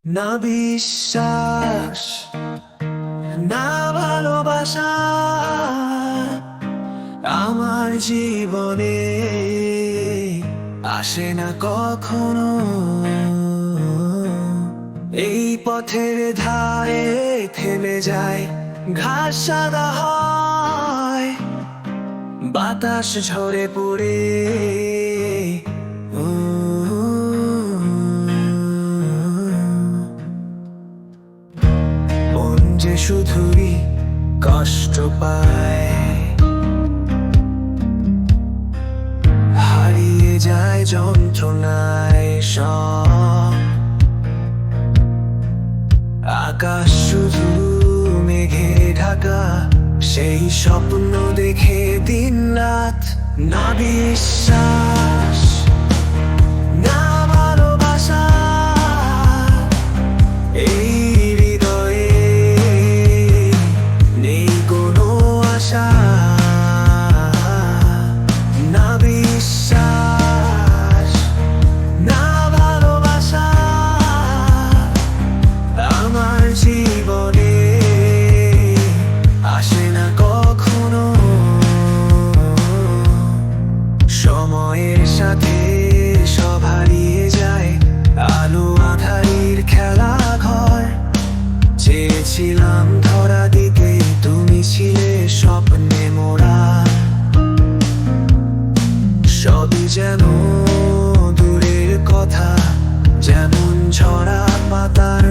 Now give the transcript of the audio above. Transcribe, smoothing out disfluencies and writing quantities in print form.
না বিশ্বাস, না ভালোবাসা আমার জীবনে আসে না কখনো। এই পথের ধারে থেমে যায়, ঘাস সাদা হয়, বাতাস ঝরে পড়ে। মন যে শুধুই কষ্ট পায়, হারিয়ে যায় যন্ত্রণায় সব। আকাশ শুধু মেঘে ঢাকা, সেই স্বপ্ন দেখে দিন রাত। না বিশ্বাস, না ভালোবাসা এই হৃদয়ে নেই কোনো আশা। না বিশ্বাস, না ভালোবাসা আমার জীবনে আসে না কখনো। সময়ের সাথে সব হারিয়ে যায়, আলো আঁধারির খেলা ঘর। চেয়েছিলাম ধরা দিতে, তুমি ছিলে স্বপ্নে মোরা। সবই যেন দূরের কথা, যেমন ঝরা পাতার